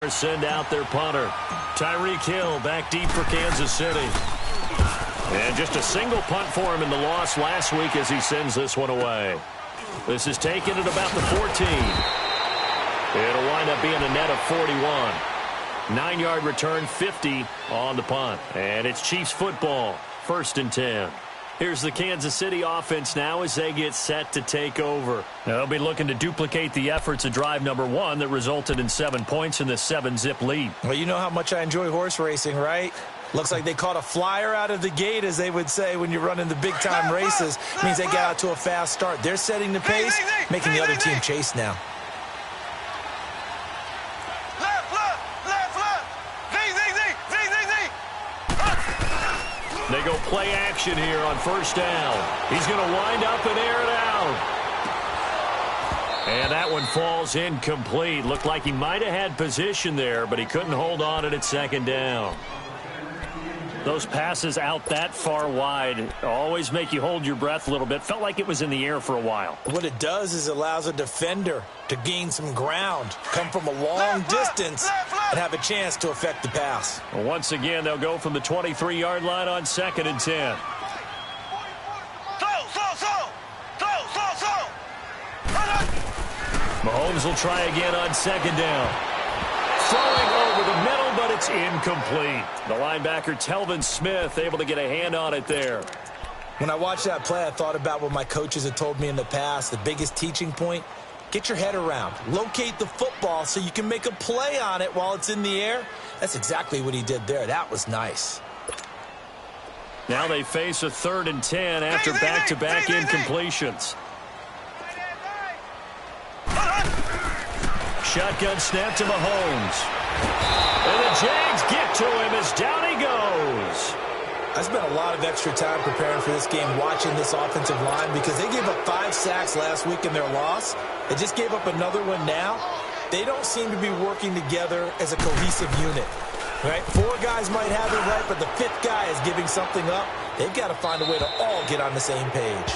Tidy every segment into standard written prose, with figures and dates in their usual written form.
to send out their punter. Tyreek Hill back deep for Kansas City. And just a single punt for him in the loss last week as he sends this one away. This is taken at about the 14. It'll wind up being a net of 41. 9-yard return, 50 on the punt. And it's Chiefs football, 1st and 10. Here's the Kansas City offense now as they get set to take over. They'll be looking to duplicate the efforts of drive number 1 that resulted in 7 points in the 7-zip lead. Well, you know how much I enjoy horse racing, right? Looks like they caught a flyer out of the gate, as they would say when you're running the big-time races. It means they got out to a fast start. They're setting the pace, making the other team chase now. They go play action here on 1st down. He's going to wind up and air it out. And that one falls incomplete. Looked like he might have had position there, but he couldn't hold on at 2nd down. Those passes out that far wide always make you hold your breath a little bit. Felt like it was in the air for a while. What it does is allows a defender to gain some ground, come from a long distance, and have a chance to affect the pass. Well, once again, they'll go from the 23-yard line on 2nd and 10. Mahomes will try again on 2nd down. Throwing over the middle, but it's incomplete. The linebacker, Telvin Smith, able to get a hand on it there. When I watched that play, I thought about what my coaches had told me in the past. The biggest teaching point, get your head around. Locate the football so you can make a play on it while it's in the air. That's exactly what he did there. That was nice. Now they face a 3rd and 10 after back-to-back incompletions. Shotgun snap to Mahomes. And the Jags get to him as down he goes. I spent a lot of extra time preparing for this game, watching this offensive line, because they gave up 5 sacks last week in their loss. They just gave up another one now. They don't seem to be working together as a cohesive unit. Right? 4 guys might have it right, but the 5th guy is giving something up. They've got to find a way to all get on the same page.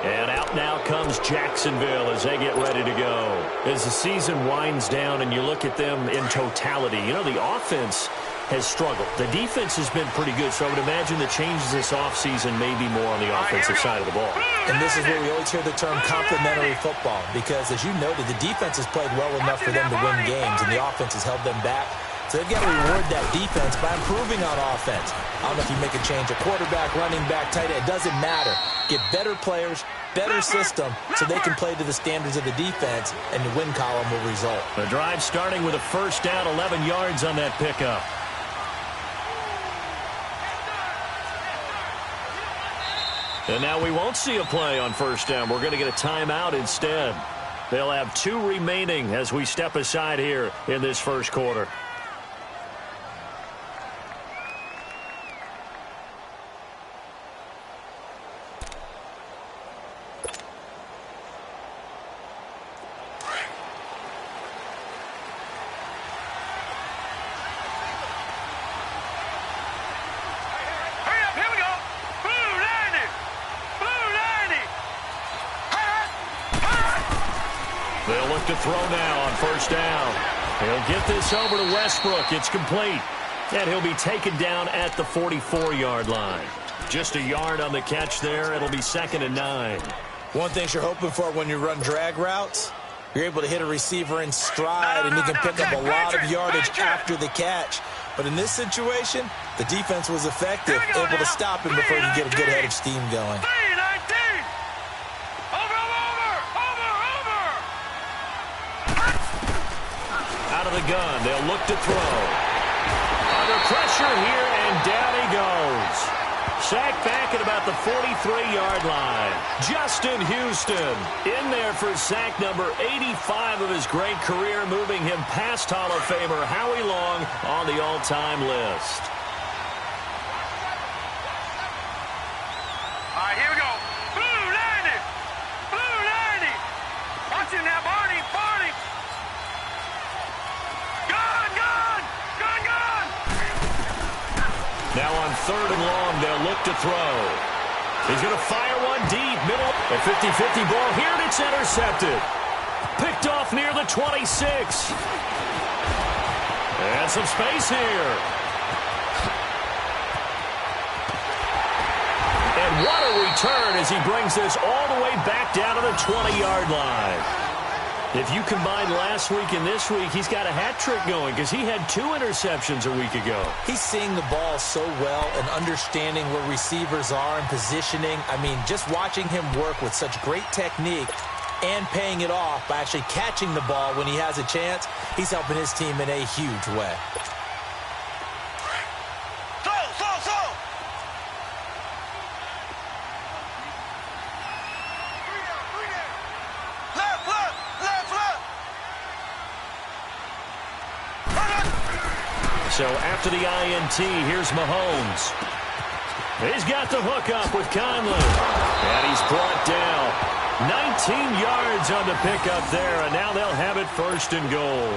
And out now comes Jacksonville as they get ready to go. As the season winds down and you look at them in totality, you know, the offense has struggled. The defense has been pretty good, so I would imagine the changes this offseason may be more on the offensive side of the ball. And this is where we always hear the term complementary football, because as you noted, the defense has played well enough for them to win games, and the offense has held them back. So they've got to reward that defense by improving on offense. I don't know if you make a change, a quarterback, running back, tight end, it doesn't matter. Get better players, better system, so they can play to the standards of the defense, and the win column will result. The drive starting with a 1st down, 11 yards on that pickup. And now we won't see a play on 1st down. We're going to get a timeout instead. They'll have 2 remaining as we step aside here in this 1st quarter. They'll look to throw now on 1st down. He'll get this over to Westbrook. It's complete. And he'll be taken down at the 44-yard line. Just a yard on the catch there. It'll be 2nd and 9. One thing you're hoping for when you run drag routes, you're able to hit a receiver in stride, and you can pick up a lot of yardage after the catch. But in this situation, the defense was effective, able to stop him before he could get a good head of steam going. Out of the gun, they'll look to throw. Under pressure here, and down he goes. Sacked back at about the 43-yard line. Justin Houston in there for sack number 85 of his great career, moving him past Hall of Famer Howie Long on the all-time list. All right, here we go. Blue 90. Blue 90. Watch him now, Barney. Barney. Gun, gun. Gun, gun. Now on 3rd and long, they'll look to throw. He's going to fire one deep, middle. A 50-50 ball here, and it's intercepted. Picked off near the 26. And some space here. And what a return as he brings this all the way back down to the 20-yard line. If you combine last week and this week, he's got a hat trick going because he had 2 interceptions a week ago. He's seeing the ball so well and understanding where receivers are and positioning. I mean, just watching him work with such great technique and paying it off by actually catching the ball when he has a chance, he's helping his team in a huge way. So after the INT, here's Mahomes. He's got the hook up with Conley. And he's brought down. 19 yards on the pickup there, and now they'll have it 1st and goal.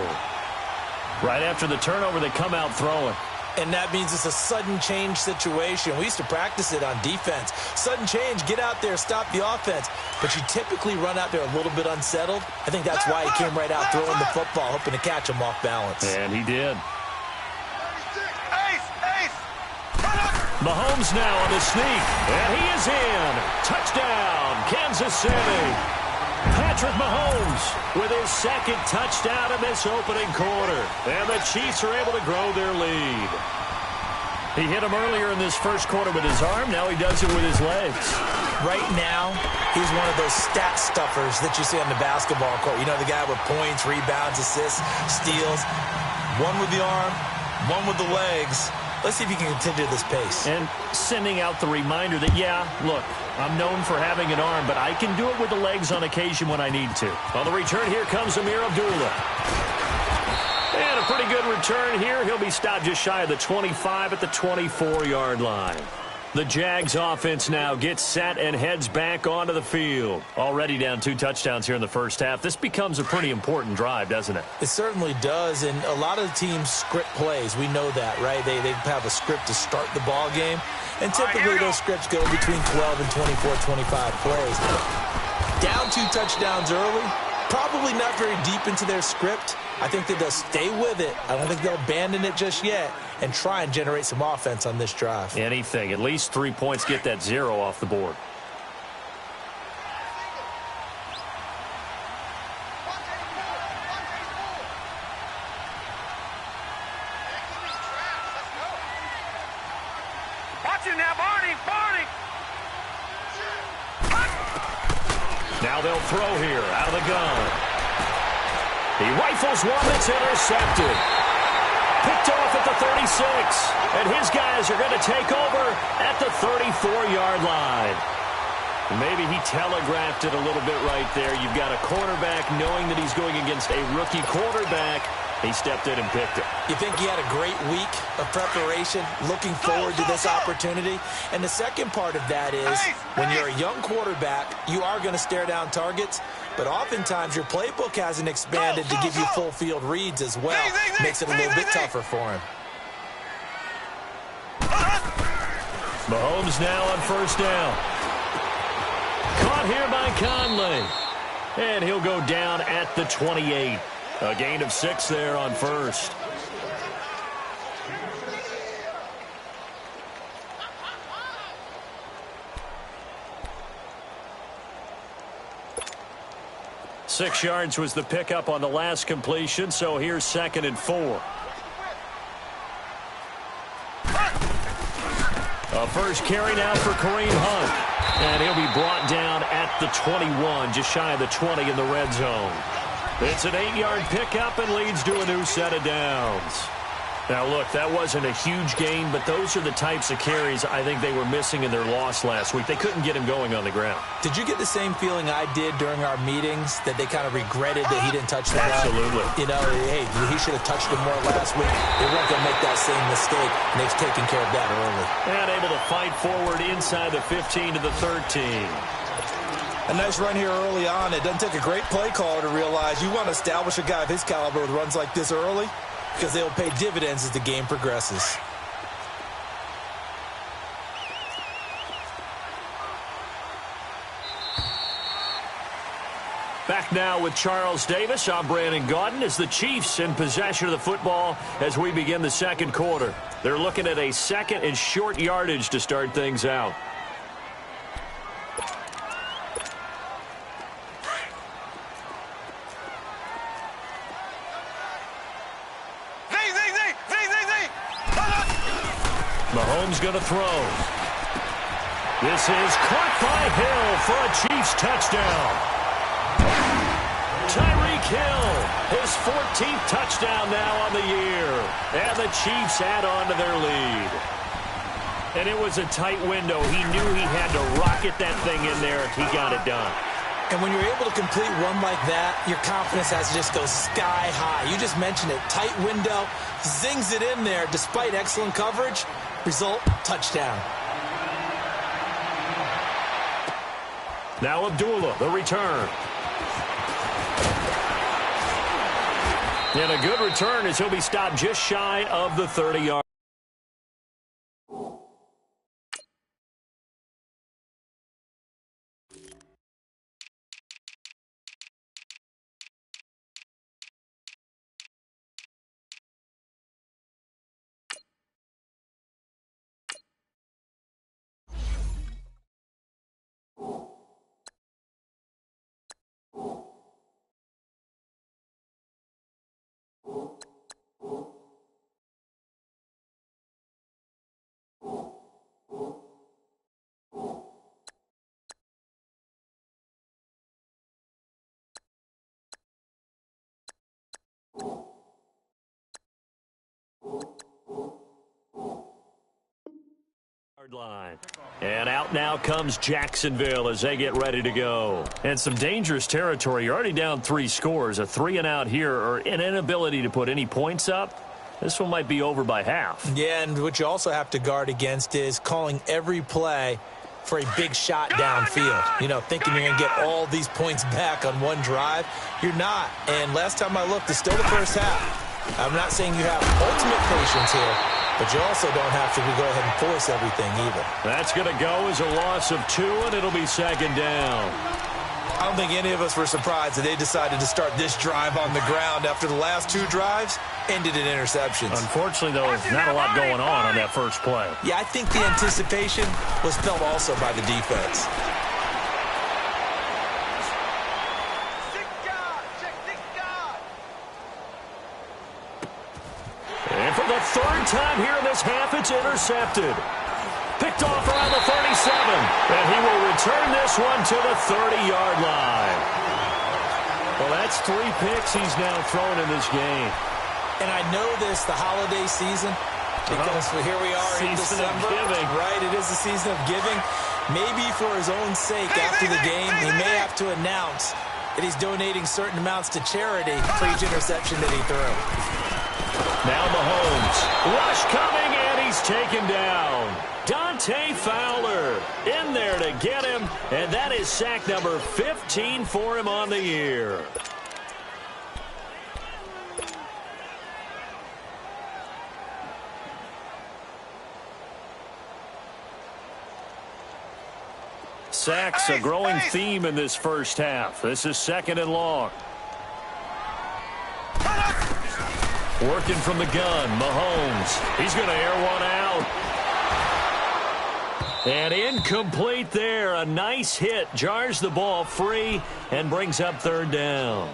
Right after the turnover, they come out throwing. And that means it's a sudden change situation. We used to practice it on defense. Sudden change, get out there, stop the offense. But you typically run out there a little bit unsettled. I think that's why he came right out throwing the football, hoping to catch him off balance. And he did. Mahomes now on the sneak, and he is in. Touchdown, Kansas City. Patrick Mahomes with his 2nd touchdown in this opening quarter. And the Chiefs are able to grow their lead. He hit him earlier in this 1st quarter with his arm. Now he does it with his legs. Right now, he's one of those stat stuffers that you see on the basketball court. You know, the guy with points, rebounds, assists, steals. One with the arm, one with the legs. Let's see if he can continue this pace. And sending out the reminder that, yeah, look, I'm known for having an arm, but I can do it with the legs on occasion when I need to. On the return, here comes Amir Abdullah. And a pretty good return here. He'll be stopped just shy of the 25 at the 24-yard line. The Jags offense now gets set and heads back onto the field. Already down 2 touchdowns here in the first half. This becomes a pretty important drive, doesn't it? It certainly does, and a lot of the teams script plays. We know that, right? They have a script to start the ball game, and typically those scripts go between 12 and 24, 25 plays. Down 2 touchdowns early, probably not very deep into their script. I think that they'll stay with it. I don't think they'll abandon it just yet and try and generate some offense on this drive. Anything. At least 3 points, get that 0 off the board. Watch it now, Barney. Now they'll throw here out of the gun. He rifles one that's intercepted. Picked off at the 36. And his guys are going to take over at the 34-yard line. Maybe he telegraphed it a little bit right there. You've got a quarterback knowing that he's going against a rookie quarterback. He stepped in and picked it. You think he had a great week of preparation, looking forward to this opportunity? And the second part of that is, when you're a young quarterback, you are going to stare down targets, but oftentimes your playbook hasn't expanded to give you full field reads as well. Makes it a little bit tougher for him. Mahomes now on 1st down. Caught here by Conley. And he'll go down at the 28. A gain of 6 there on 1st. Six yards was the pickup on the last completion, so here's 2nd and 4. A first carry now for Kareem Hunt. And he'll be brought down at the 21, just shy of the 20 in the red zone. It's an 8-yard pickup and leads to a new set of downs. Now, look, that wasn't a huge gain, but those are the types of carries I think they were missing in their loss last week. They couldn't get him going on the ground. Did you get the same feeling I did during our meetings, that they kind of regretted that he didn't touch the ball? Absolutely. You know, hey, he should have touched him more last week. They weren't going to make that same mistake, and they've taken care of that early. And able to fight forward inside the 15 to the 13. A nice run here early on. It doesn't take a great play caller to realize you want to establish a guy of his caliber with runs like this early, because they'll pay dividends as the game progresses. Back now with Charles Davis. I'm Brandon Gaudin as the Chiefs in possession of the football as we begin the second quarter. They're looking at a second and short yardage to start things out. Mahomes going to throw. This is caught by Hill for a Chiefs touchdown. Tyreek Hill, his 14th touchdown now on the year. And the Chiefs add on to their lead. And it was a tight window. He knew he had to rocket that thing in there. He got it done. And when you're able to complete one like that, your confidence has to just go sky high. You just mentioned it. Tight window, zings it in there despite excellent coverage. Result, touchdown. Now Abdullah, the return. And a good return as he'll be stopped just shy of the 30-yard. Line. And out now comes Jacksonville as they get ready to go. And some dangerous territory. You're already down 3 scores. A 3-and-out here or an inability to put any points up. This one might be over by half. Yeah, and what you also have to guard against is calling every play for a big shot downfield. You know, thinking you're going to get all these points back on one drive. You're not. And last time I looked, it's still the first half. I'm not saying you have ultimate patience here, but you also don't have to go ahead and force everything either. That's going to go as a loss of 2, and it'll be second down. I don't think any of us were surprised that they decided to start this drive on the ground after the last 2 drives ended in interceptions. Unfortunately, though, not a lot going on that first play. Yeah, I think the anticipation was felt also by the defense. And for the 3rd time here in this half, it's intercepted. Picked off around the 37. And he will return this one to the 30-yard line. Well, that's 3 picks he's now thrown in this game. And I know this, the holiday season, because here we are in December. Right, it is the season of giving. Maybe for his own sake after the game, he may have to announce that he's donating certain amounts to charity for each interception that he threw. Now Mahomes. Rush coming, and he's taken down. Dante Fowler in there to get him, and that is sack number 15 for him on the year. Sacks, a growing theme in this first half. This is 2nd and long. Working from the gun, Mahomes. He's going to air one out. And incomplete there. A nice hit. Jars the ball free and brings up 3rd down.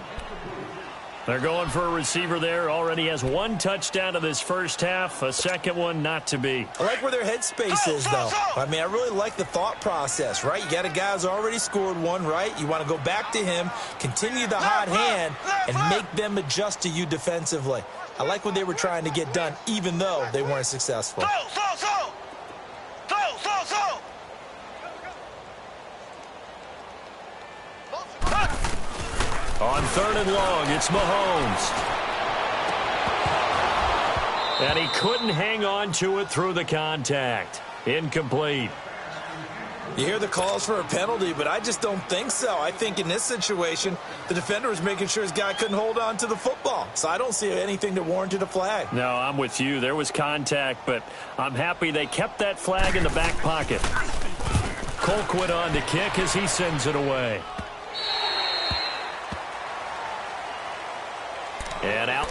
They're going for a receiver there. Already has 1 touchdown in this first half. A second one not to be. I like where their headspace is, though. I mean, I really like the thought process, right? You got a guy who's already scored 1, right? You want to go back to him, continue the hot hand, and make them adjust to you defensively. I like what they were trying to get done, even though they weren't successful. On 3rd and long, it's Mahomes. And he couldn't hang on to it through the contact. Incomplete. You hear the calls for a penalty, but I just don't think so. I think in this situation, the defender was making sure his guy couldn't hold on to the football. So I don't see anything that warranted a flag. No, I'm with you. There was contact, but I'm happy they kept that flag in the back pocket. Colquitt on to kick as he sends it away.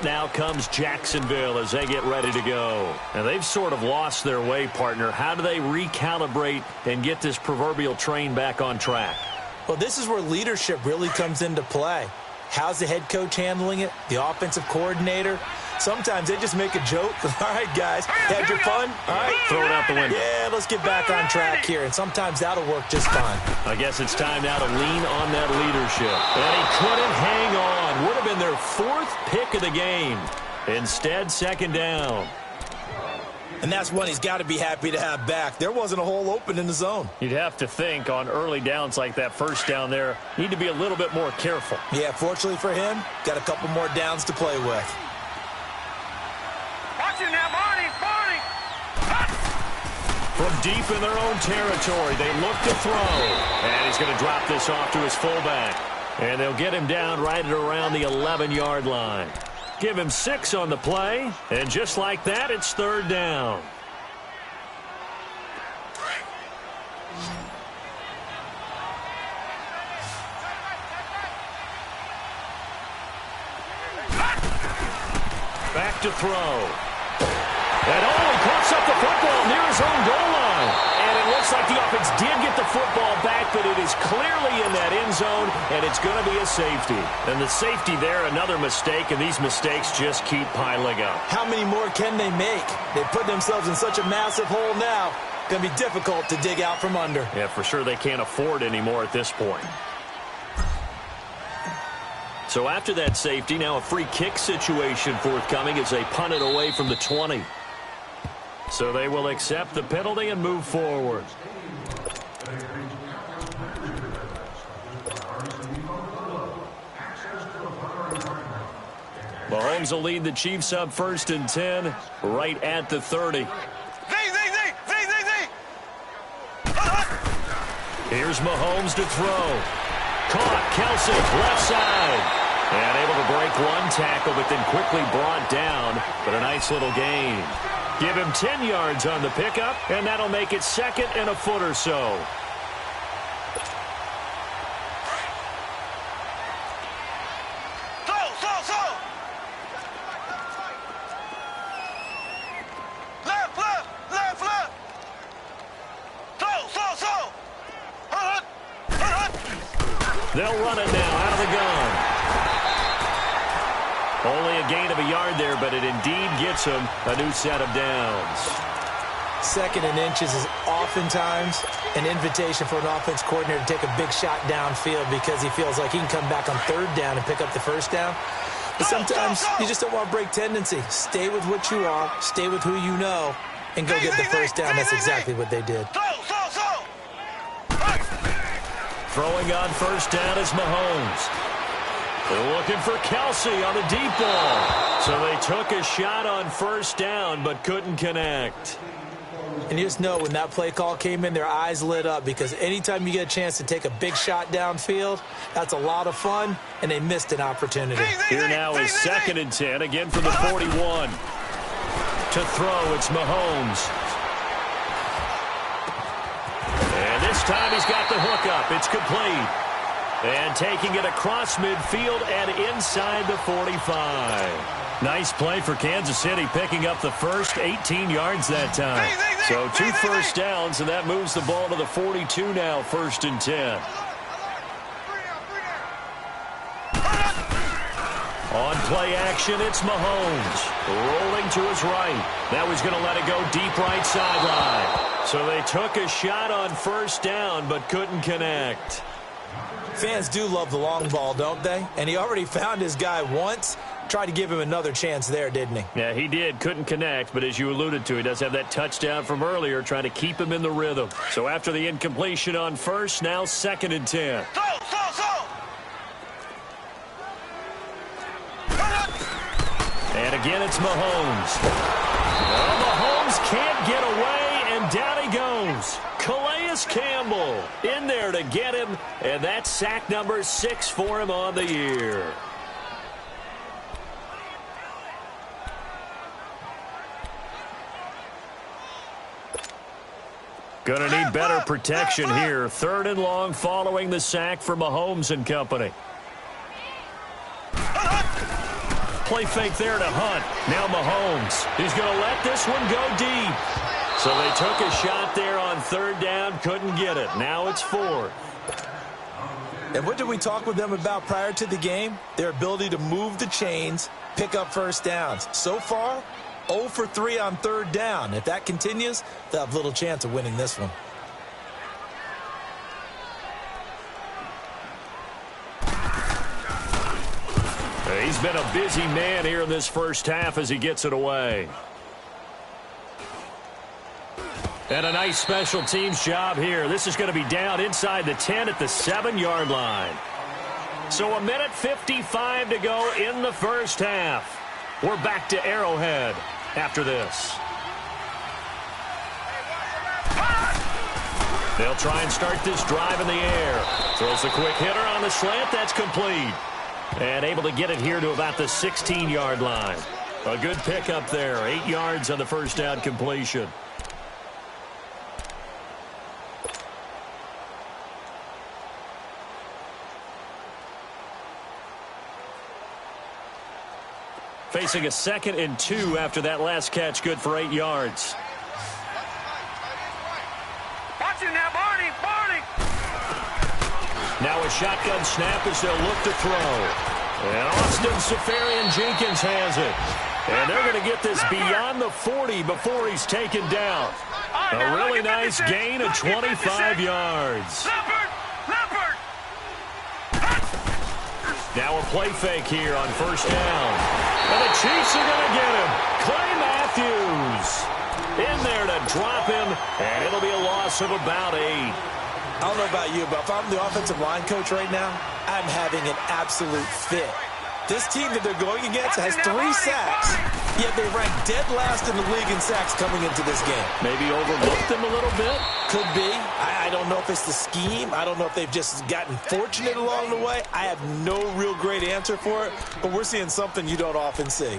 timeout. Now comes Jacksonville as they get ready to go. And they've sort of lost their way, partner. How do they recalibrate and get this proverbial train back on track? Well, this is where leadership really comes into play. How's the head coach handling it? The offensive coordinator? Sometimes they just make a joke. All right, guys, had your fun? All right. Throw it out the window. Yeah, let's get back on track here. And sometimes that'll work just fine. I guess it's time now to lean on that leadership. And he couldn't hang on. Would have been their 4th pick of the game. Instead, second down. And that's one he's got to be happy to have back. There wasn't a hole open in the zone. You'd have to think on early downs like that first down there, need to be a little bit more careful. Yeah, fortunately for him, got a couple more downs to play with. Watch it now, Barney. From deep in their own territory, they look to throw. And he's going to drop this off to his fullback. And they'll get him down right at around the 11-yard line. Give him 6 on the play, and just like that, it's third down. Back to throw. And he coughs up the football near his own goal line. And it looks like the offense did get the football back, but it is clearly in that end zone, and it's going to be a safety. And the safety there, another mistake, and these mistakes just keep piling up. How many more can they make? They put themselves in such a massive hole now. Going to be difficult to dig out from under. Yeah, for sure they can't afford any more at this point. So after that safety, now a free kick situation forthcoming as they punt it away from the 20. So they will accept the penalty and move forward. Mahomes will lead the Chiefs up 1st and 10 right at the 30. Here's Mahomes to throw. Caught, Kelsey, left side. And able to break one tackle, but then quickly brought down. But a nice little gain. Give him 10 yards on the pickup, and that'll make it 2nd and a foot or so. They'll run it now out of the gun. Only a gain of a yard there, but it indeed gets him a new set of downs. 2nd and inches is oftentimes an invitation for an offense coordinator to take a big shot downfield because he feels like he can come back on 3rd down and pick up the 1st down. But sometimes you just don't want to break tendency. Stay with what you are, stay with who you know, and go get the 1st down. That's exactly what they did. Throwing on 1st down is Mahomes. They're looking for Kelsey on the deep ball. So they took a shot on 1st down, but couldn't connect. And you just know when that play call came in, their eyes lit up because anytime you get a chance to take a big shot downfield, that's a lot of fun, and they missed an opportunity. Here now is 2nd and 10, again from the 41. To throw, it's Mahomes. And this time he's got the hook up. It's complete. And taking it across midfield and inside the 45. Nice play for Kansas City, picking up the first 18 yards that time. So 2 first downs, and that moves the ball to the 42 now, 1st and 10. On play action, it's Mahomes. Rolling to his right. Now he's going to let it go deep right sideline. So they took a shot on 1st down, but couldn't connect. Fans do love the long ball, don't they? And he already found his guy once. Tried to give him another chance there, didn't he? Yeah, he did. Couldn't connect, but as you alluded to, he does have that touchdown from earlier, trying to keep him in the rhythm. So after the incompletion on 1st, now 2nd and 10. And again, it's Mahomes. Well, Mahomes can't get away, and down he goes. Calais Campbell in there to get him, and that's sack number 6 for him on the year. Going to need better protection here. 3rd and long following the sack for Mahomes and company. play fake there to Hunt. Now Mahomes. He's going to let this one go deep. So they took a shot there on 3rd down, couldn't get it. Now it's 4th. And what did we talk with them about prior to the game? Their ability to move the chains, pick up first downs. So far, 0 for 3 on 3rd down. If that continues, they'll have little chance of winning this one. He's been a busy man here in this first half as he gets it away. And a nice special teams job here. This is going to be down inside the 10 at the 7-yard line. So 1:55 to go in the first half. We're back to Arrowhead after this. They'll try and start this drive in the air. Throws the quick hitter on the slant. That's complete. And able to get it here to about the 16-yard line. A good pickup there. 8 yards on the first down completion. Facing a 2nd and 2 after that last catch, good for 8 yards. Watch him now, Barney. Now a shotgun snap as they'll look to throw. And Austin Seferian-Jenkins has it. And they're going to get this beyond the 40 before he's taken down. A really nice gain of 25 yards. Leopard. Now a play fake here on first down. And the Chiefs are going to get him. Clay Matthews in there to drop him, and it'll be a loss of about 8. I don't know about you, but if I'm the offensive line coach right now, I'm having an absolute fit. This team that they're going against has 3 sacks, yet they rank dead last in the league in sacks coming into this game. Maybe overlooked them a little bit? Could be. I don't know if it's the scheme. I don't know if they've just gotten fortunate along the way. I have no real great answer for it, but we're seeing something you don't often see.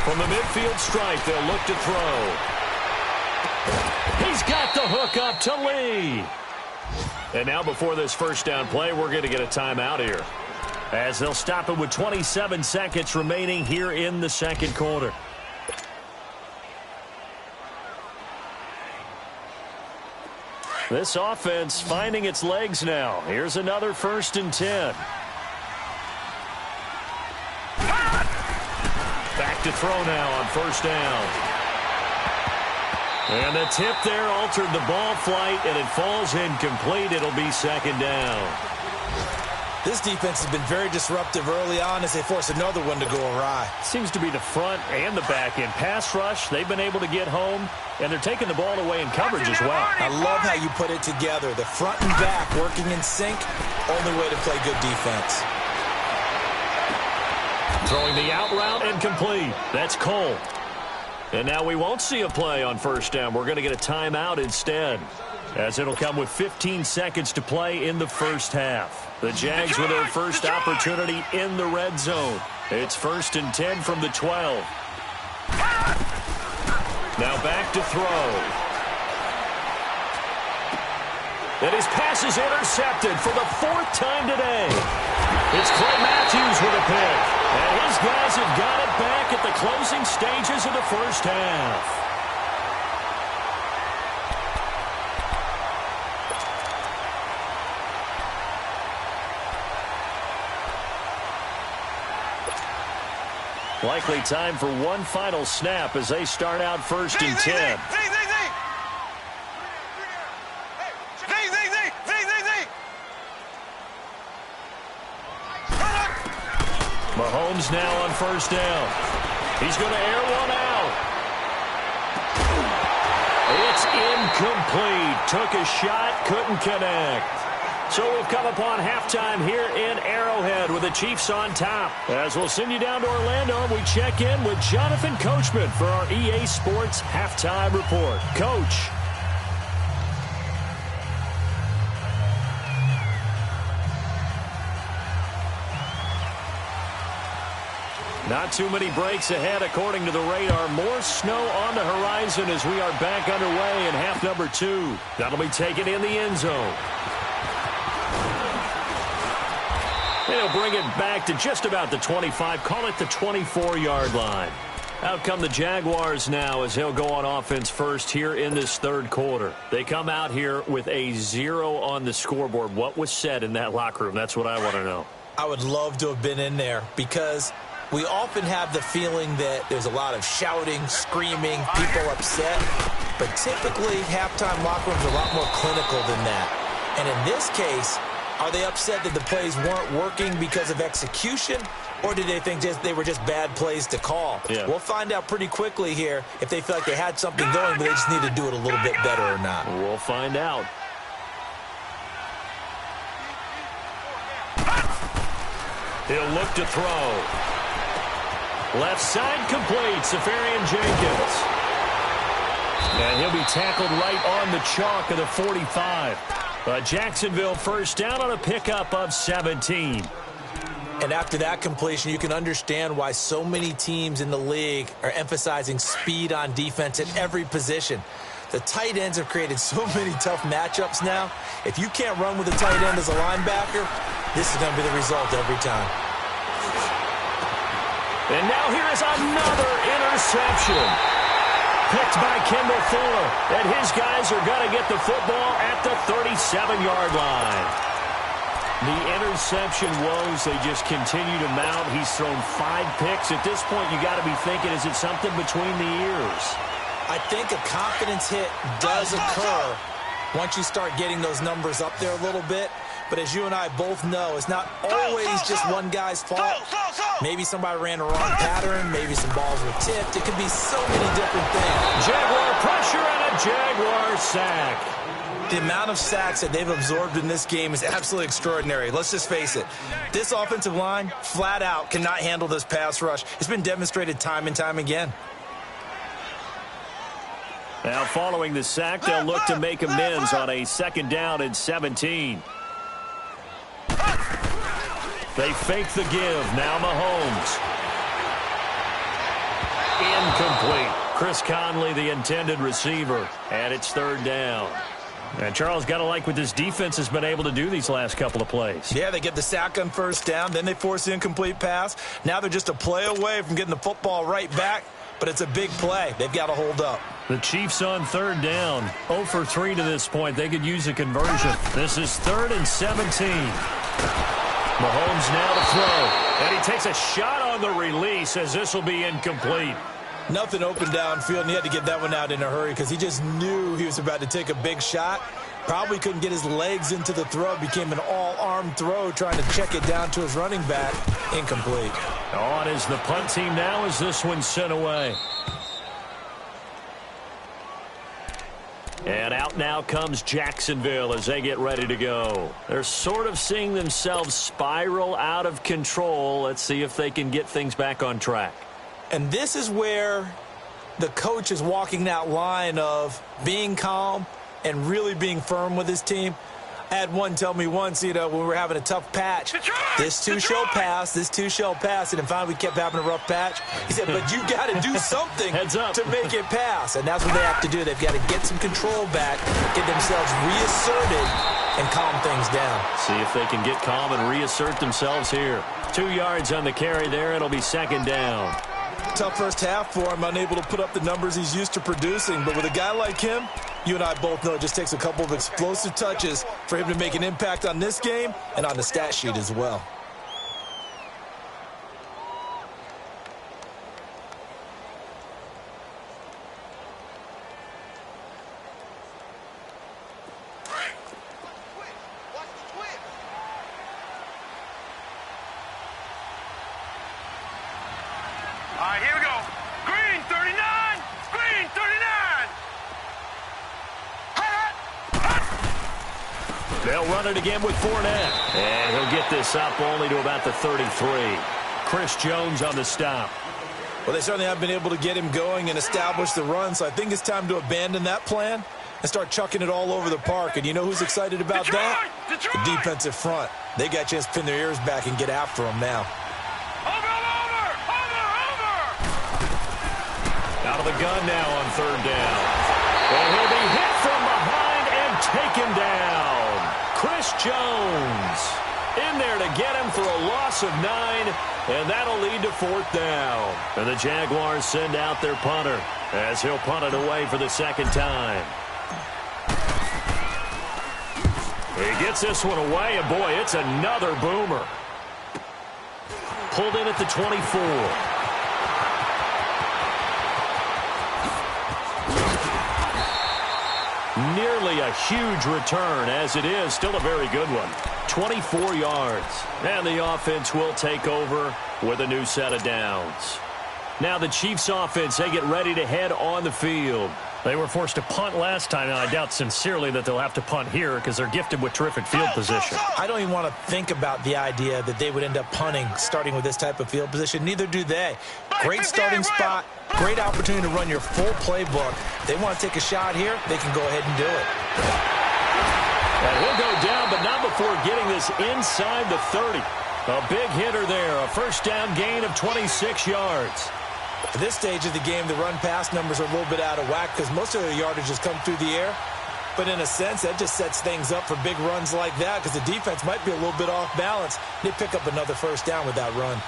From the midfield stripe, they'll look to throw. He's got the hook up to Lee. And now before this first down play, we're going to get a timeout here, as they'll stop it with 27 seconds remaining here in the second quarter. This offense finding its legs now. Here's another 1st and 10. Back to throw now on first down. And the tip there altered the ball flight, and it falls incomplete. It'll be 2nd down. This defense has been very disruptive early on as they force another one to go awry. Seems to be the front and the back end. Pass rush, they've been able to get home, and they're taking the ball away in coverage as well. I love how you put it together. The front and back working in sync, only way to play good defense. Throwing the out route and complete. That's Cole. And now we won't see a play on first down. We're going to get a timeout instead, as it'll come with 15 seconds to play in the first half. The Jags with their first opportunity in the red zone. It's 1st and 10 from the 12. Now back to throw. And his pass is intercepted for the 4th time today. It's Clay Matthews with a pick. And his guys have got it back at the closing stages of the first half. Likely time for one final snap as they start out 1st and 10. Mahomes now on first down. He's going to air one out. It's incomplete. Took a shot, couldn't connect. So we've come upon halftime here in Arrowhead with the Chiefs on top. As we'll send you down to Orlando, we check in with Jonathan Coachman for our EA Sports Halftime Report. Coach. Not too many breaks ahead, according to the radar. More snow on the horizon as we are back underway in half number 2. That'll be taken in the end zone. They'll bring it back to just about the 25, call it the 24-yard line. Out come the Jaguars now as they'll go on offense first here in this third quarter. They come out here with a 0 on the scoreboard. What was said in that locker room? That's what I want to know. I would love to have been in there because we often have the feeling that there's a lot of shouting, screaming, people upset. But typically, halftime locker rooms are a lot more clinical than that. And in this case, are they upset that the plays weren't working because of execution? Or did they think they were just bad plays to call? Yeah. We'll find out pretty quickly here if they feel like they had something going, but they just need to do it a little bit better or not. We'll find out. He'll look to throw. Left side complete, Safarian Jenkins. And he'll be tackled right on the chalk of the 45. Jacksonville first down on a pickup of 17. And after that completion, you can understand why so many teams in the league are emphasizing speed on defense at every position. The tight ends have created so many tough matchups now. If you can't run with a tight end as a linebacker, this is going to be the result every time. And now here is another interception. Picked by Kendall Fuller. And his guys are going to get the football at the 37-yard line. The interception woes, they just continue to mount. He's thrown 5 picks. At this point, you got to be thinking, is it something between the ears? I think a confidence hit does occur once you start getting those numbers up there a little bit. But as you and I both know, it's not always just one guy's fault. Maybe somebody ran a wrong pattern. Maybe some balls were tipped. It could be so many different things. Jaguar pressure and a Jaguar sack. The amount of sacks that they've absorbed in this game is absolutely extraordinary. Let's just face it. This offensive line, flat out, cannot handle this pass rush. It's been demonstrated time and time again. Now following the sack, they'll look to make amends on a 2nd down and 17. They fake the give. Now Mahomes. Incomplete. Chris Conley, the intended receiver. And it's 3rd down. And Charles, got to like what this defense has been able to do these last couple of plays. Yeah, they get the sack on 1st down. Then they force the incomplete pass. Now they're just a play away from getting the football right back. But it's a big play. They've got to hold up. The Chiefs on 3rd down. 0 for 3 to this point. They could use a conversion. This is 3rd and 17. Mahomes now to throw. And he takes a shot on the release as this will be incomplete. Nothing open downfield, and he had to get that one out in a hurry because he just knew he was about to take a big shot. Probably couldn't get his legs into the throw. Became an all-arm throw trying to check it down to his running back. Incomplete. On is the punt team now as this one's sent away. And out now comes Jacksonville as they get ready to go. They're sort of seeing themselves spiral out of control. Let's see if they can get things back on track. And this is where the coach is walking that line of being calm and really being firm with his team. I had one tell me once, when we were having a tough patch, this too shall pass, this too shall pass. And then finally we kept having a rough patch. He said, but you got to do something to make it pass. And that's what they have to do. They've got to get some control back, get themselves reasserted, and calm things down. See if they can get calm and reassert themselves here. 2 yards on the carry there. It'll be 2nd down. Tough first half for him, unable to put up the numbers he's used to producing. But with a guy like him, you and I both know it just takes a couple of explosive touches for him to make an impact on this game and on the stat sheet as well. All right, here we go. Green 39. Green 39. They'll run it again with Fournette. And he'll get this up only to about the 33. Chris Jones on the stop. Well, they certainly have been able to get him going and establish the run, so I think it's time to abandon that plan and start chucking it all over the park. And you know who's excited about that? The defensive front. They got a chance to pin their ears back and get after him now. Over. Out of the gun now on third down. And he'll be hit from behind and taken down. Chris Jones in there to get him for a loss of 9, and that'll lead to fourth down. And the Jaguars send out their punter as he'll punt it away for the second time. He gets this one away, and boy, it's another boomer. Pulled in at the 24. Nearly a huge return, as it is still a very good one. 24 yards. And the offense will take over with a new set of downs. Now the Chiefs offense, they get ready to head on the field. They were forced to punt last time, and I doubt sincerely that they'll have to punt here because they're gifted with terrific field position. I don't even want to think about the idea that they would end up punting starting with this type of field position. Neither do they. Great starting spot, great opportunity to run your full playbook. They want to take a shot here, they can go ahead and do it. And he'll go down, but not before getting this inside the 30. A big hitter there, a first down gain of 26 yards. At this stage of the game, the run-pass numbers are a little bit out of whack because most of their yardage has come through the air. But in a sense, that just sets things up for big runs like that because the defense might be a little bit off balance. They pick up another first down with that run.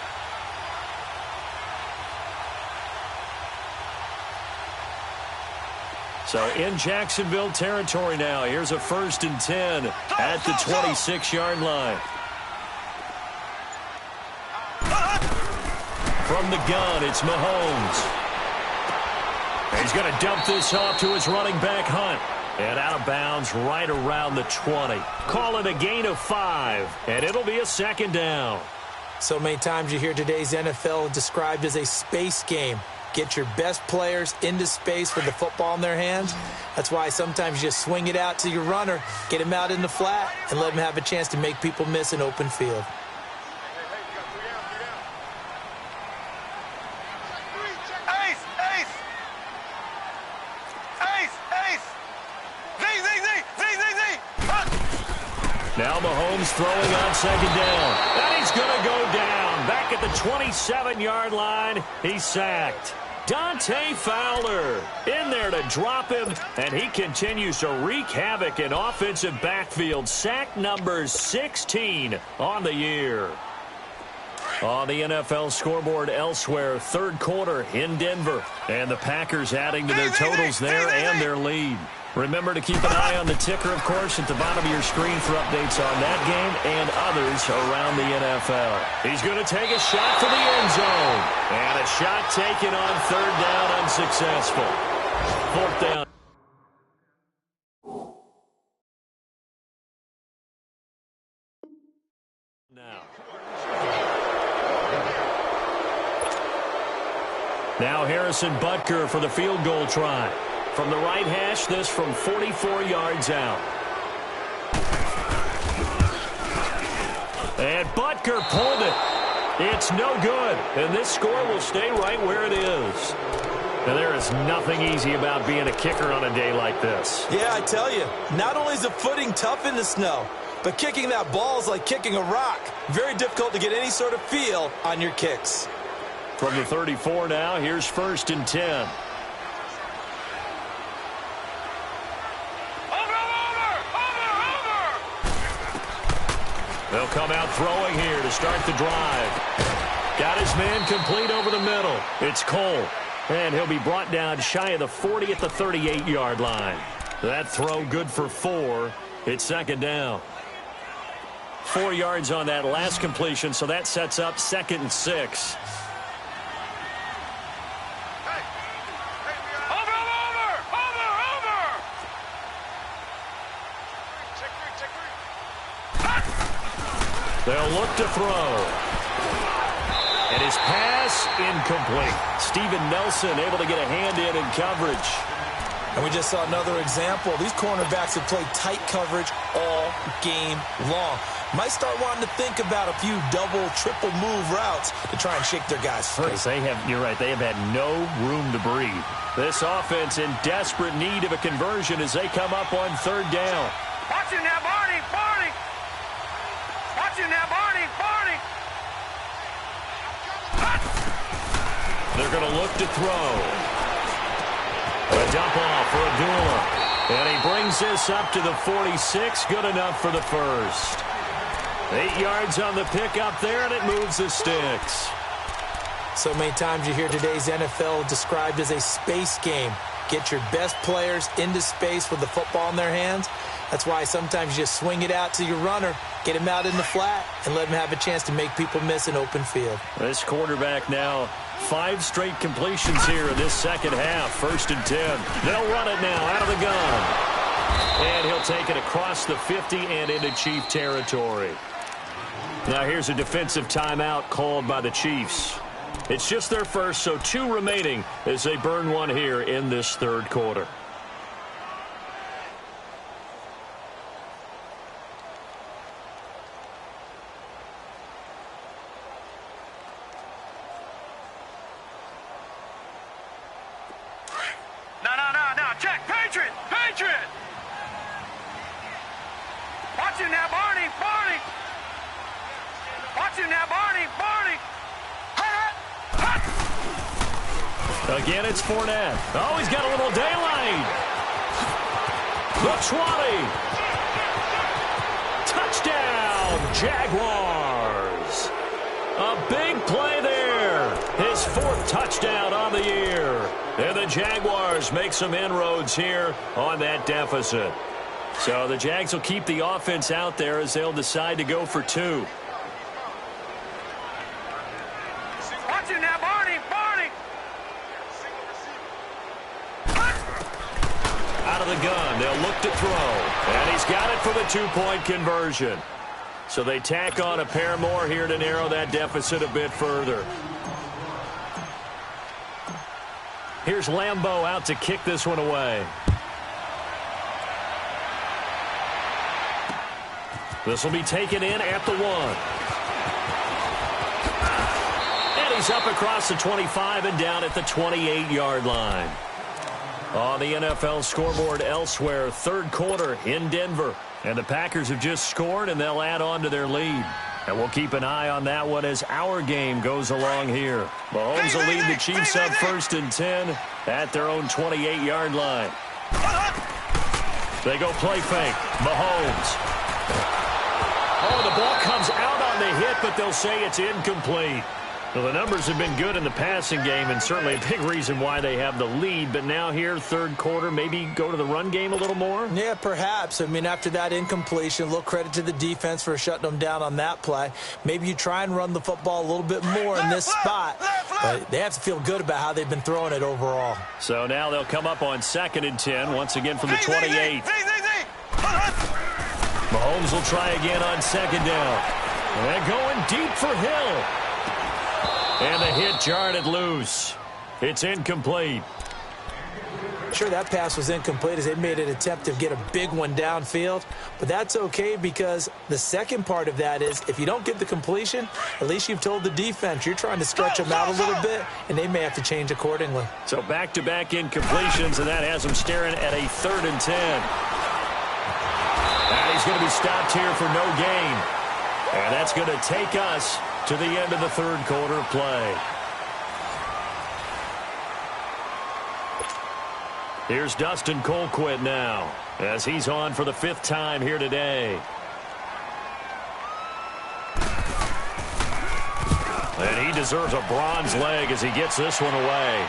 So in Jacksonville territory now, here's a 1st and 10 at the 26-yard line. From the gun, it's Mahomes. He's going to dump this off to his running back, Hunt. And out of bounds right around the 20. Call it a gain of 5, and it'll be a second down. So many times you hear today's NFL described as a space game. Get your best players into space with the football in their hands. That's why sometimes you just swing it out to your runner, get him out in the flat, and let him have a chance to make people miss an open field. Now Mahomes throwing on second down. And he's going to go down. Back at the 27-yard line, he's sacked. Dante Fowler in there to drop him, and he continues to wreak havoc in offensive backfield. Sack number 16 on the year. On the NFL scoreboard elsewhere, third quarter in Denver. And the Packers adding to their totals there and their lead. Remember to keep an eye on the ticker, of course, at the bottom of your screen for updates on that game and others around the NFL. He's going to take a shot for the end zone. And a shot taken on third down, unsuccessful. Fourth down. Now Harrison Butker for the field goal try. From the right hash, this from 44 yards out. And Butker pulled it. It's no good. And this score will stay right where it is. And there is nothing easy about being a kicker on a day like this. Yeah, I tell you, not only is the footing tough in the snow, but kicking that ball is like kicking a rock. Very difficult to get any sort of feel on your kicks. From the 34 now, here's 1st and 10. They'll come out throwing here to start the drive. Got his man complete over the middle. It's Cole. And he'll be brought down shy of the 40 at the 38-yard line. That throw good for 4. It's second down. 4 yards on that last completion, so that sets up 2nd and 6. They'll look to throw. And his pass incomplete. Steven Nelson able to get a hand in coverage. And we just saw another example. These cornerbacks have played tight coverage all game long. Might start wanting to think about a few double, triple move routes to try and shake their guys free. You're right, they have had no room to breathe. This offense in desperate need of a conversion as they come up on third down. Watch him now, Barney, Barney. Watch him now, Barney, Barney. They're going to look to throw. A dump off for Abdullah. And he brings this up to the 46. Good enough for the first. 8 yards on the pickup there, and it moves the sticks. So many times you hear today's NFL described as a space game. Get your best players into space with the football in their hands. That's why sometimes you just swing it out to your runner, get him out in the flat, and let him have a chance to make people miss an open field. This quarterback now, 5 straight completions here in this second half. 1st and 10. They'll run it now out of the gun. And he'll take it across the 50 and into Chief territory. Now here's a defensive timeout called by the Chiefs. It's just their first, so 2 remaining as they burn one here in this 3rd quarter. No, check, Patriot! Watch him now, Barney! Watch him now, Barney! Again, it's Fournette. Oh, he's got a little daylight. The 20. Touchdown, Jaguars. A big play there. His 4th touchdown on the year. And the Jaguars make some inroads here on that deficit. So the Jags will keep the offense out there as they'll decide to go for 2. Watch him now, Barney! Out of the gun, they'll look to throw. And he's got it for the 2-point conversion. So they tack on a pair more here to narrow that deficit a bit further. Here's Lambeau out to kick this one away. This will be taken in at the 1. And he's up across the 25 and down at the 28-yard line. On the NFL scoreboard elsewhere, 3rd quarter in Denver. And the Packers have just scored, and they'll add on to their lead. And we'll keep an eye on that one as our game goes along here. Mahomes will lead the Chiefs up 1st and 10 at their own 28-yard line. They go play fake. Mahomes. Oh, the ball comes out on the hit, but they'll say it's incomplete. Well, the numbers have been good in the passing game, and certainly a big reason why they have the lead. But now here, 3rd quarter, maybe go to the run game a little more? Yeah, perhaps. I mean, after that incompletion, a little credit to the defense for shutting them down on that play. Maybe you try and run the football a little bit more in this spot. But they have to feel good about how they've been throwing it overall. So now they'll come up on 2nd and 10, once again from the 28. Mahomes will try again on 2nd down. And going deep for Hill. And the hit jarred it loose. It's incomplete. Sure, that pass was incomplete as they made an attempt to get a big one downfield. But that's okay because the second part of that is if you don't get the completion, at least you've told the defense you're trying to stretch them out a little bit, and they may have to change accordingly. So back-to-back incompletions, and that has them staring at a 3rd and 10. And he's going to be stopped here for no gain. And that's going to take us to the end of the 3rd quarter of play. Here's Dustin Colquitt now as he's on for the 5th time here today. And he deserves a bronze leg as he gets this one away.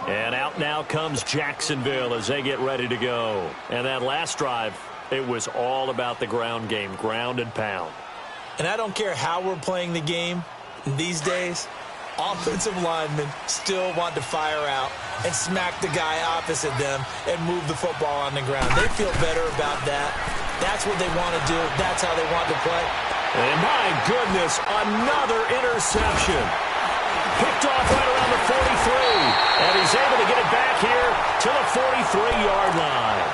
And out now comes Jacksonville as they get ready to go. And that last drive, it was all about the ground game, ground and pound. And I don't care how we're playing the game these days, offensive linemen still want to fire out and smack the guy opposite them and move the football on the ground. They feel better about that. That's what they want to do. That's how they want to play. And my goodness, another interception. Picked off right around the 43. And he's able to get it back here to the 43-yard line.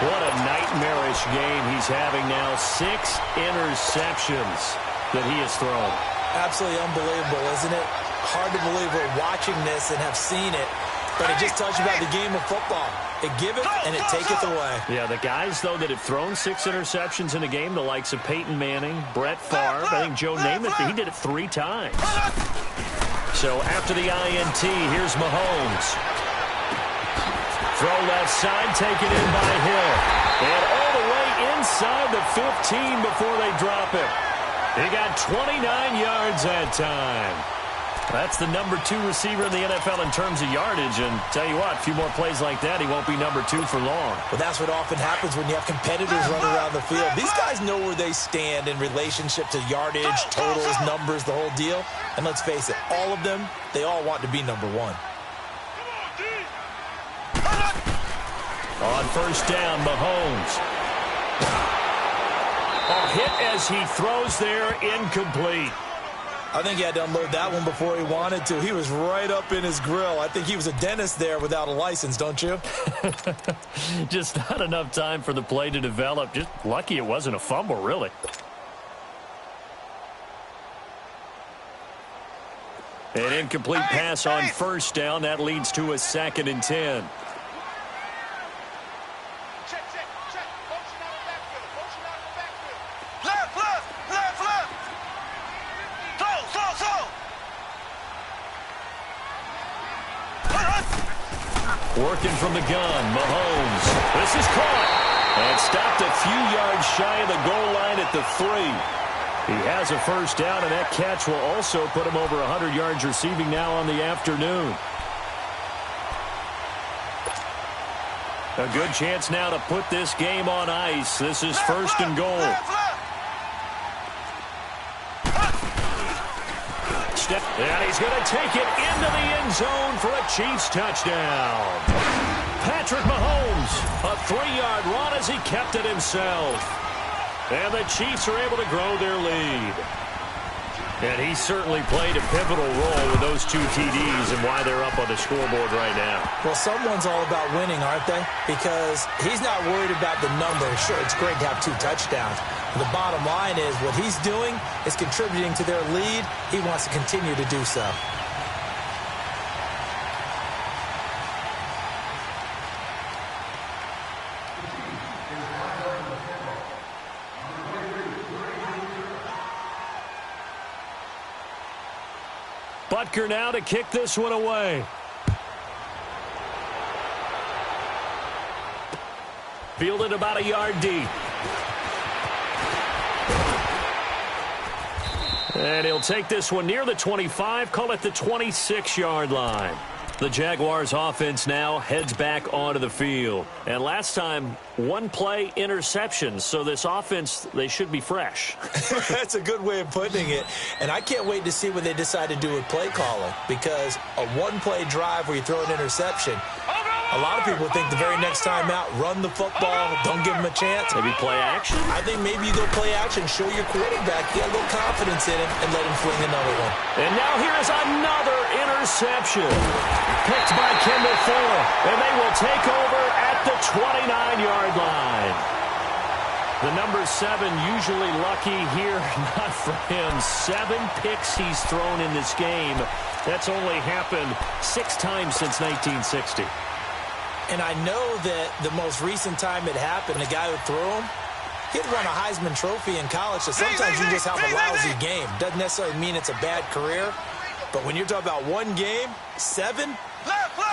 What a nightmarish game he's having now. 6 interceptions that he has thrown. Absolutely unbelievable, isn't it? Hard to believe we're watching this and have seen it. But it just tells you about the game of football. It giveth and it taketh away. Yeah, the guys, though, that have thrown 6 interceptions in a game, the likes of Peyton Manning, Brett Favre, I think Joe Namath, he did it 3 times. So after the INT, here's Mahomes. Throw left side, taken in by Hill. And all the way inside the 15 before they drop it. He got 29 yards that time. That's the number 2 receiver in the NFL in terms of yardage. And tell you what, a few more plays like that, he won't be number 2 for long. Well, that's what often happens when you have competitors running around the field. These guys know where they stand in relationship to yardage, totals, numbers, the whole deal. And let's face it, all of them, they all want to be number 1. On first down, Mahomes. Hit as he throws there, incomplete. I think he had to unload that one before he wanted to. He was right up in his grill. I think he was a dentist there without a license, don't you? Just not enough time for the play to develop. Just lucky it wasn't a fumble, really. An incomplete pass on first down. That leads to a 2nd and 10. Working from the gun, Mahomes. This is caught. And stopped a few yards shy of the goal line at the 3. He has a first down, and that catch will also put him over 100 yards receiving now on the afternoon. A good chance now to put this game on ice. This is first and goal. And he's going to take it into the end zone for a Chiefs touchdown. Patrick Mahomes, a 3-yard run as he kept it himself. And the Chiefs are able to grow their lead. And he certainly played a pivotal role with those 2 TDs and why they're up on the scoreboard right now. Well, someone's all about winning, aren't they? Because he's not worried about the numbers. Sure, it's great to have 2 touchdowns. But the bottom line is what he's doing is contributing to their lead. He wants to continue to do so. Butker now to kick this one away. Fielded about a yard deep. And he'll take this one near the 25, call it the 26-yard line. The Jaguars offense now heads back onto the field. And last time, 1-play interception. So this offense, they should be fresh. That's a good way of putting it. And I can't wait to see what they decide to do with play calling. Because a 1-play drive where you throw an interception, a lot of people think the very next time out, run the football, don't give them a chance. Maybe play action? I think maybe you go play action, show your quarterback, get a little confidence in him, and let him fling another one. And now here's another interception. Picked by Kendall Fuller. And they will take over at the 29-yard line. The number 7 usually lucky here. Not for him. 7 picks he's thrown in this game. That's only happened 6 times since 1960. And I know that the most recent time it happened, the guy who threw him, he'd won a Heisman Trophy in college, so sometimes you just have a lousy game. Doesn't necessarily mean it's a bad career, but when you're talking about 1 game, 7,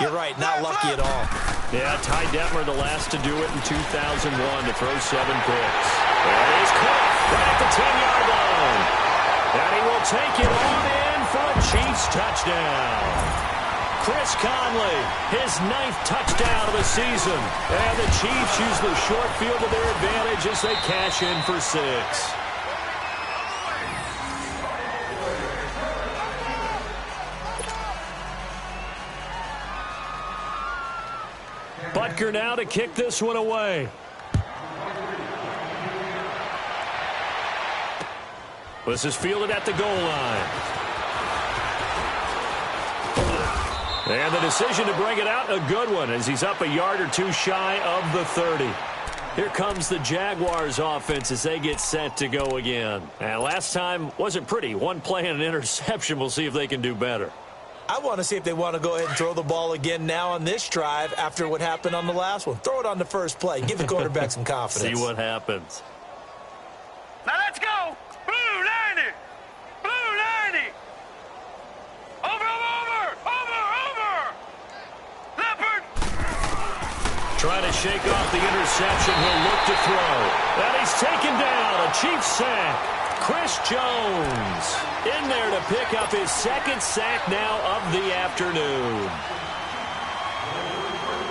you're right, not lucky at all. Yeah, Ty Detmer, the last to do it in 2001 to throw 7 picks. And he's caught right at the 10-yard line. And he will take it on in for a Chiefs touchdown. Chris Conley, his 9th touchdown of the season. And the Chiefs use the short field to their advantage as they cash in for 6. Butker now to kick this one away. This is fielded at the goal line. And the decision to bring it out, a good one, as he's up a yard or 2 shy of the 30. Here comes the Jaguars offense as they get set to go again. And last time wasn't pretty. 1 play and an interception. We'll see if they can do better. I want to see if they want to go ahead and throw the ball again now on this drive after what happened on the last one. Throw it on the first play. Give the quarterback some confidence. See what happens. Now let's go. Blue 90. Blue 90. Over. Leopard. Trying to shake off the interception. He'll look to throw. And he's taken down. A Chiefs sack. Chris Jones in there to pick up his second sack now of the afternoon.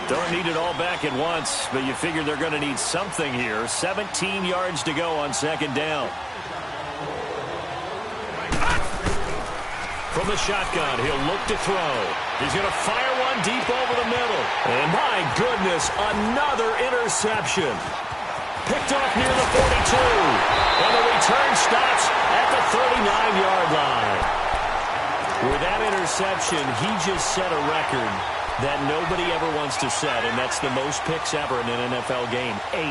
Don't need it all back at once, but you figure they're going to need something here. 17 yards to go on second down. From the shotgun, he'll look to throw. He's going to fire one deep over the middle. And my goodness, another interception. Picked off near the 42. And the return stops at the 39-yard line. With that interception, he just set a record that nobody ever wants to set, and that's the most picks ever in an NFL game. 8.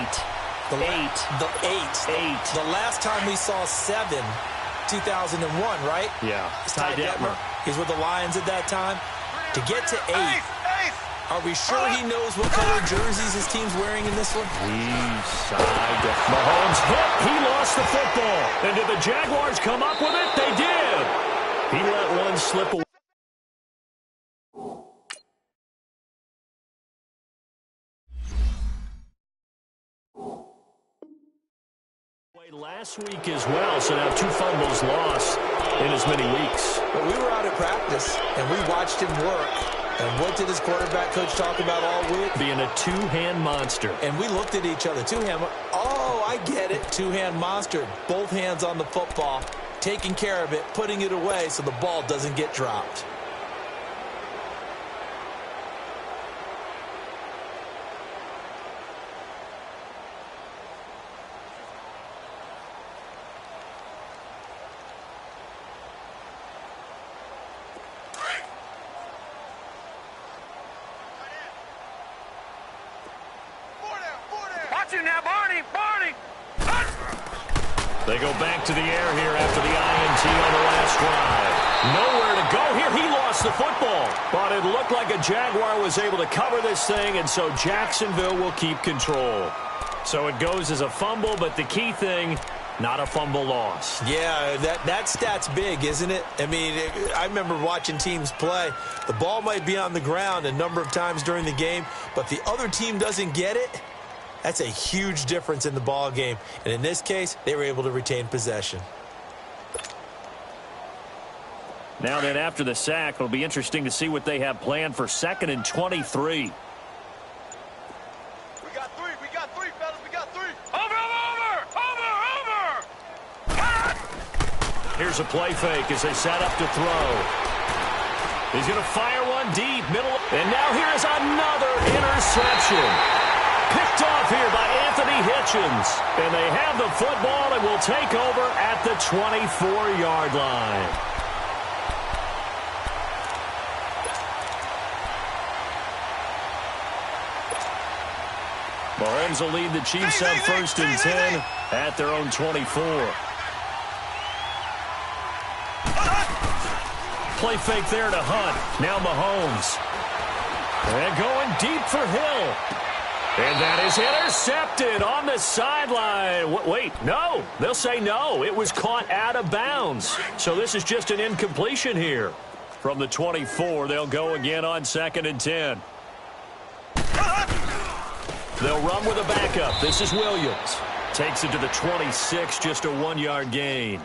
The last time we saw 7, 2001, right? Yeah. Ty Detmer. He's with the Lions at that time. To get to 8. Are we sure he knows what color jerseys his team's wearing in this one? Mahomes hit. He lost the football. And did the Jaguars come up with it? They did. He let one slip away. Last week as well, so now 2 fumbles lost in as many weeks. But we were out at practice, and we watched him work. And what did his quarterback coach talk about all week? Being a two-hand monster. And we looked at each other. Oh, I get it. Two-hand monster. Both hands on the football, taking care of it, putting it away so the ball doesn't get dropped. Now, Barney. They go back to the air here after the INT on the last drive. Nowhere to go here. He lost the football. But it looked like a Jaguar was able to cover this thing, and so Jacksonville will keep control. So it goes as a fumble, but the key thing, not a fumble loss. Yeah, that stat's big, isn't it? I mean, I remember watching teams play. The ball might be on the ground a number of times during the game, but the other team doesn't get it. That's a huge difference in the ball game. And in this case, they were able to retain possession. Now then, after the sack, it'll be interesting to see what they have planned for 2nd and 23. We got three, fellas. We got 3. Over. Here's a play fake as they set up to throw. He's going to fire one deep, middle. And now here's another interception. Picked off here by Anthony Hitchens. And they have the football and will take over at the 24-yard line. Mahomes will lead the Chiefs up 1st and 10 at their own 24. Play fake there to Hunt. Now Mahomes. And going deep for Hill. And that is intercepted on the sideline. Wait, no. They'll say no. It was caught out of bounds. So this is just an incompletion here. From the 24, they'll go again on 2nd and 10. They'll run with a backup. This is Williams. Takes it to the 26, just a 1-yard gain.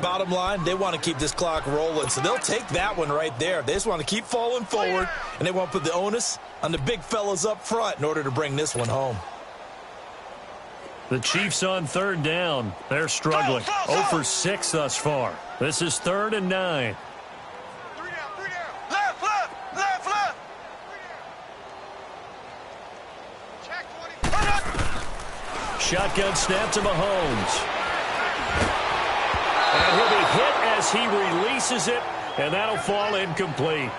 Bottom line, they want to keep this clock rolling, so they'll take that one right there. They just want to keep falling forward, and they want to put the onus on the big fellas up front in order to bring this one home. The Chiefs on 3rd down. They're struggling. 0 for 6 thus far. This is 3rd and 9. 3 down. Left. Check 20. Shotgun snap to Mahomes. And he'll be hit as he releases it, and that'll fall incomplete.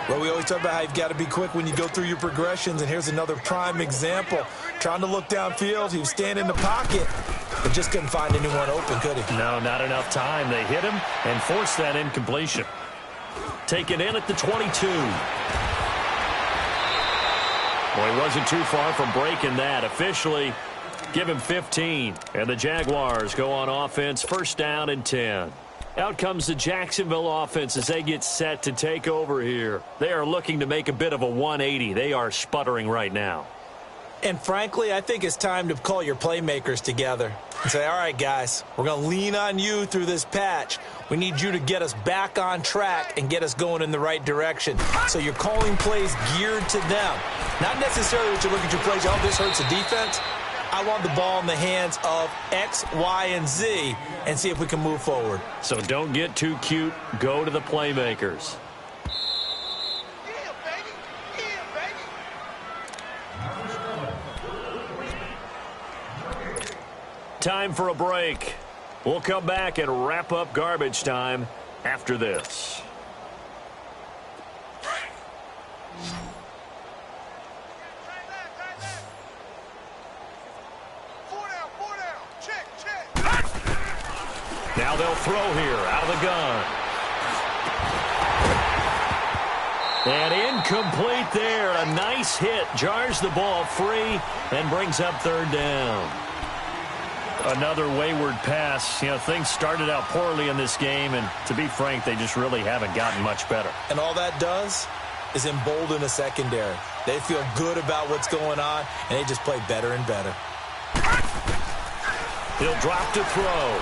Well, we always talk about how you've got to be quick when you go through your progressions, and here's another prime example. Trying to look downfield, he was standing in the pocket, but just couldn't find anyone open, could he? No, not enough time. They hit him and forced that incompletion. taken in at the 22. Well, he wasn't too far from breaking that. Officially, give him 15. And the Jaguars go on offense, first down and 10. Out comes the Jacksonville offense as they get set to take over here. They are looking to make a bit of a 180. They are sputtering right now. And frankly, I think it's time to call your playmakers together and say, all right, guys, we're going to lean on you through this patch. We need you to get us back on track and get us going in the right direction. So you're calling plays geared to them. Not necessarily that you look at your plays, oh, this hurts the defense. I want the ball in the hands of X, Y, and Z and see if we can move forward. So don't get too cute. Go to the playmakers. Time for a break. We'll come back and wrap up garbage time after this. Now they'll throw here out of the gun. And incomplete there. A nice hit. Jars the ball free and brings up third down. Another wayward pass. You know, things started out poorly in this game, and to be frank, they just really haven't gotten much better. And all that does is embolden a secondary. They feel good about what's going on, and they just play better and better. He'll drop to throw.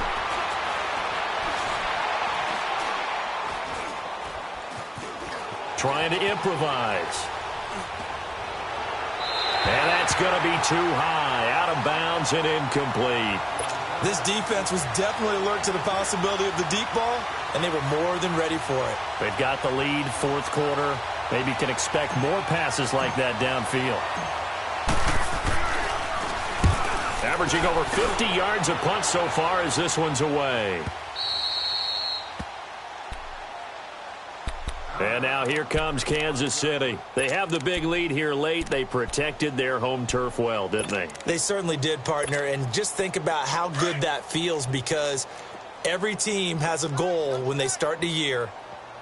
Trying to improvise. And that's going to be too high. Out of bounds and incomplete. This defense was definitely alert to the possibility of the deep ball, and they were more than ready for it. They've got the lead, fourth quarter. Maybe can expect more passes like that downfield. Averaging over 50 yards a punt so far as this one's away. And now here comes Kansas City. They have the big lead here late. They protected their home turf well, didn't they? They certainly did, partner. And just think about how good that feels, because every team has a goal when they start the year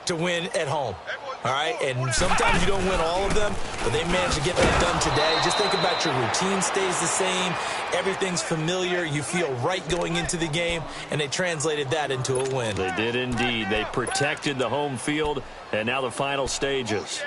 to win at home. All right? And sometimes you don't win all of them, but they managed to get that done today. Just think about your routine stays the same. Everything's familiar. You feel right going into the game, and they translated that into a win. They did indeed. They protected the home field, and now the final stages.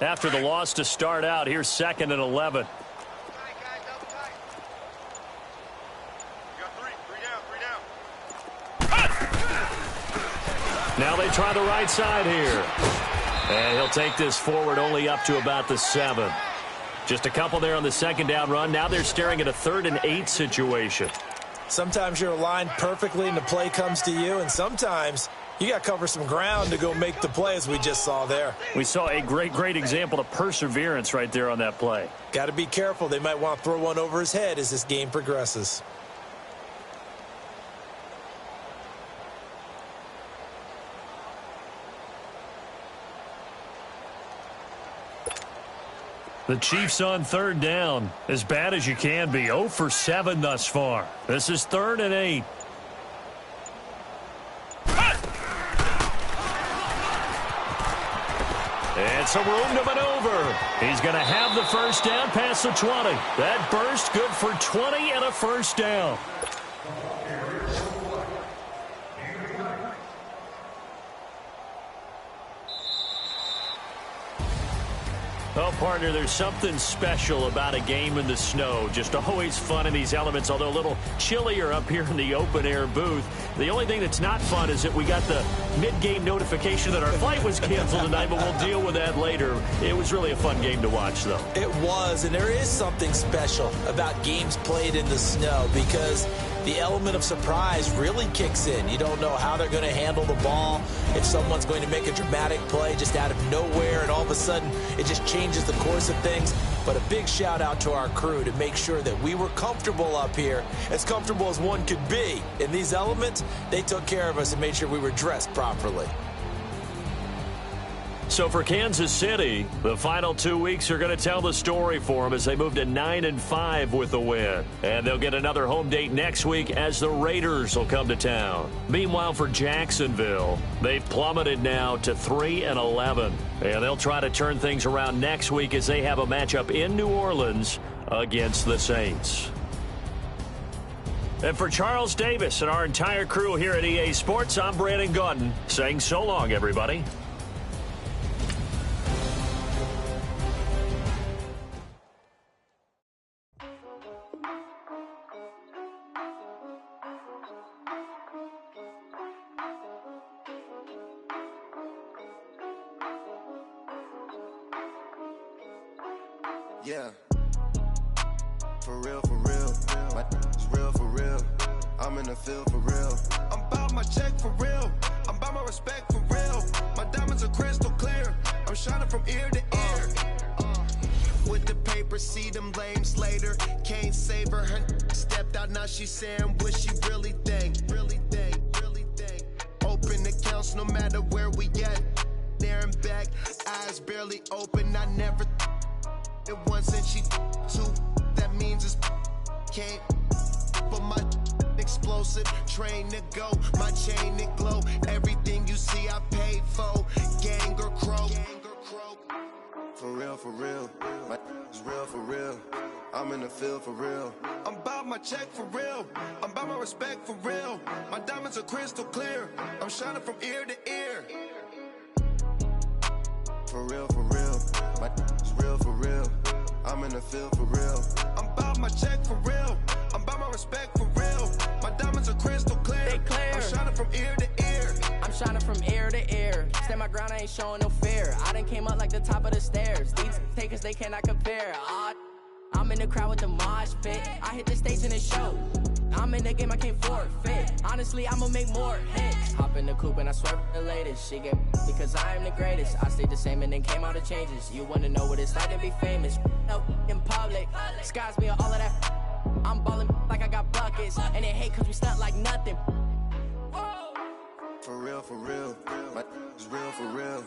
After the loss to start out, here's 2nd and 11. Now they try the right side here. And he'll take this forward only up to about the 7. Just a couple there on the second down run. Now they're staring at a 3rd and 8 situation. Sometimes you're aligned perfectly and the play comes to you, and sometimes you got to cover some ground to go make the play, as we just saw there. We saw a great example of perseverance right there on that play. Got to be careful. They might want to throw one over his head as this game progresses. The Chiefs on 3rd down. As bad as you can be. 0 for 7 thus far. This is 3rd and 8. And some room to maneuver. He's going to have the first down past the 20. That burst good for 20 and a first down. Oh, partner, there's something special about a game in the snow. Just always fun in these elements, although a little chillier up here in the open-air booth. The only thing that's not fun is that we got the mid-game notification that our flight was canceled tonight, but we'll deal with that later. It was really a fun game to watch, though. It was, and there is something special about games played in the snow, because the element of surprise really kicks in. You don't know how they're going to handle the ball, if someone's going to make a dramatic play just out of nowhere, and all of a sudden it just changes the course of things. But a big shout out to our crew to make sure that we were comfortable up here, as comfortable as one could be. In these elements, they took care of us and made sure we were dressed properly. So for Kansas City, the final 2 weeks are going to tell the story for them as they move to 9-5 with the win. And they'll get another home date next week as the Raiders will come to town. Meanwhile, for Jacksonville, they've plummeted now to 3-11. And they'll try to turn things around next week as they have a matchup in New Orleans against the Saints. And for Charles Davis and our entire crew here at EA Sports, I'm Brandon Gaudin saying so long, everybody. Yeah, for real, my it's real for real. I'm in the field for real. I'm about my check for real. I'm about my respect for real. My diamonds are crystal clear. I'm shining from ear to ear. With the paper, see them lames later. Can't save her. Her stepped out, now she's saying what she really think. Open accounts no matter where we at. There and back, eyes barely open. I never. It once and she two, that means it's can't. But my explosive train to go, my chain it glow. Everything you see I paid for, gang or croak. For real, my it's real for real. I'm in the field for real. I'm about my check for real. I'm about my respect for real. My diamonds are crystal clear. I'm shining from ear to ear. For real, my it's real for real. I'm in the field for real. I'm about my check for real. I'm about my respect for real. My diamonds are crystal clear. They clear. I'm shining from ear to ear. I'm shining from ear to ear. Stand my ground, I ain't showing no fear. I done came up like the top of the stairs. These takers, they cannot compare. I'm in the crowd with the mosh pit. I hit the stage in the show. I'm in the game, I can't forfeit. Honestly, I'ma make more hits. Hop in the coupe and I swerve the latest. She get because I am the greatest. I stayed the same and then came out of changes. You wanna know what it's like to be famous? No, in public, skies me all of that. I'm ballin' like I got buckets, and they hate cause we stunt like nothing. For real, my it's real for real.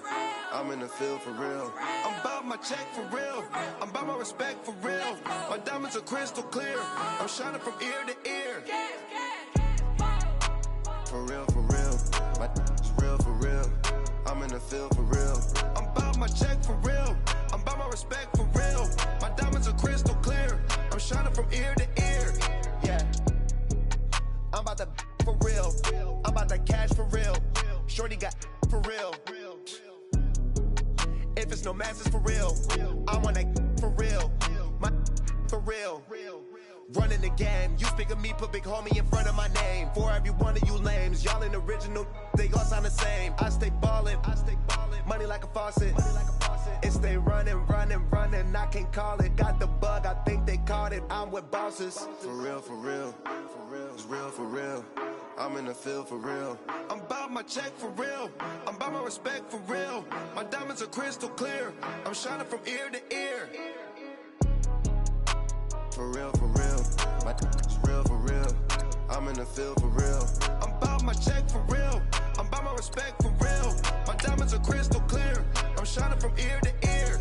I'm in the field for real. I'm about my check for real. I'm about my respect for real. My diamonds are crystal clear. I'm shining from ear to ear. For real, my it's real for real. I'm in the field for real. I'm about my check for real. I'm about my respect for real. My diamonds are crystal clear. I'm shining from ear to ear. Yeah, I'm about to for real. I'm about to cash for real. Shorty got for real. If it's no masses for real, I want that for real. My for real. Running the game. You speak of me, put big homie in front of my name. For every one of you lames, y'all ain't original. They all sound the same. I stay ballin'. Money like a faucet. It stay running. I can't call it. Got the bug, I think they caught it. I'm with bosses. For real. It's real for real. I'm in the field for real. I'm about my check for real. I'm about my respect for real. My diamonds are crystal clear. I'm shining from ear to ear. For real. My it's real for real. I'm in the field for real. I'm about my check for real. I'm about my respect for real. My diamonds are crystal clear. I'm shining from ear to ear.